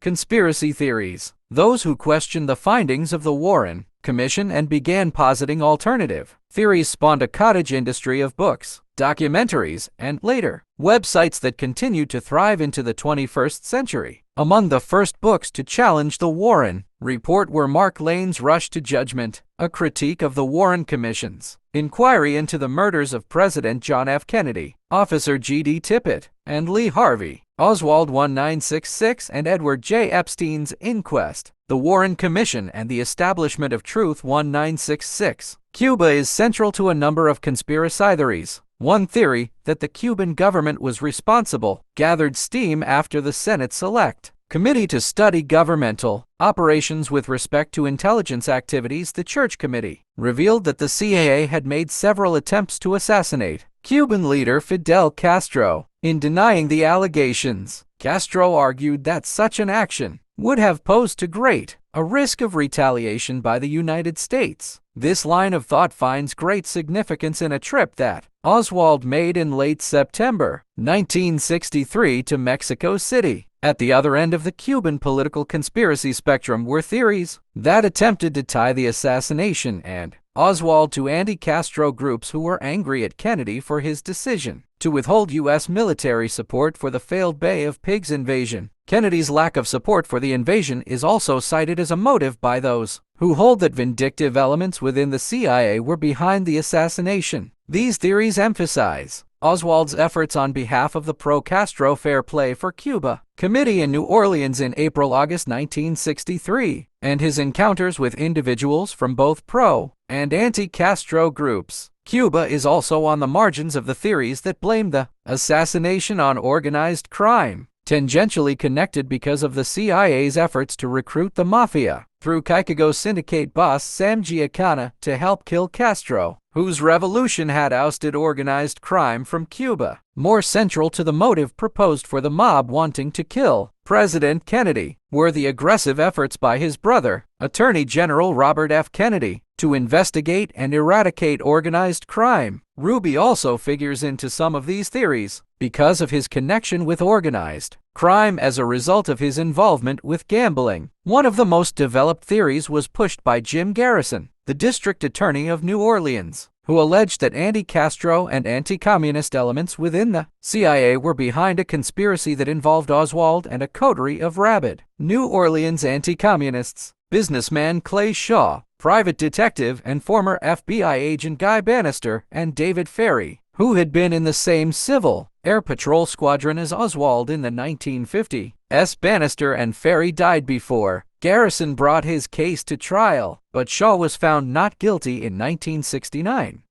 Conspiracy theories. Those who questioned the findings of the Warren Commission and began positing alternative theories spawned a cottage industry of books, documentaries, and, later, websites that continued to thrive into the 21st century. Among the first books to challenge the Warren Report were Mark Lane's Rush to Judgment, a critique of the Warren Commission's inquiry into the murders of President John F. Kennedy, Officer G.D. Tippit, and Lee Harvey Oswald 1966, and Edward J. Epstein's Inquest, the Warren Commission and the Establishment of Truth 1966. Cuba is central to a number of conspiracytheories. One theory, that the Cuban government was responsible, gathered steam after the Senate Select Committee to Study Governmental Operations with respect to intelligence activities. The Church Committee revealed that the CIA had made several attempts to assassinate Cuban leader Fidel Castro. In denying the allegations, Castro argued that such an action would have posed too great a risk of retaliation by the United States. This line of thought finds great significance in a trip that Oswald made in late September 1963 to Mexico City. At the other end of the Cuban political conspiracy spectrum were theories that attempted to tie the assassination and Oswald to anti-Castro groups who were angry at Kennedy for his decision to withhold U.S. military support for the failed Bay of Pigs invasion. Kennedy's lack of support for the invasion is also cited as a motive by those who hold that vindictive elements within the CIA were behind the assassination. These theories emphasize Oswald's efforts on behalf of the pro-Castro Fair Play for Cuba Committee in New Orleans in April-August 1963, and his encounters with individuals from both pro- and anti-Castro groups. Cuba is also on the margins of the theories that blame the assassination on organized crime, tangentially connected because of the CIA's efforts to recruit the mafia through Chicago syndicate boss Sam Giancana to help kill Castro, whose revolution had ousted organized crime from Cuba. More central to the motive proposed for the mob wanting to kill President Kennedy were the aggressive efforts by his brother, Attorney General Robert F. Kennedy, to investigate and eradicate organized crime. Ruby also figures into some of these theories because of his connection with organized crime as a result of his involvement with gambling. One of the most developed theories was pushed by Jim Garrison, the district attorney of New Orleans, who alleged that anti-Castro and anti-communist elements within the CIA were behind a conspiracy that involved Oswald and a coterie of rabid New Orleans anti-communists. Businessman Clay Shaw, private detective and former FBI agent Guy Bannister, and David Ferry, who had been in the same Civil Air Patrol squadron as Oswald in the 1950s. Bannister and Ferry died before Garrison brought his case to trial, but Shaw was found not guilty in 1969.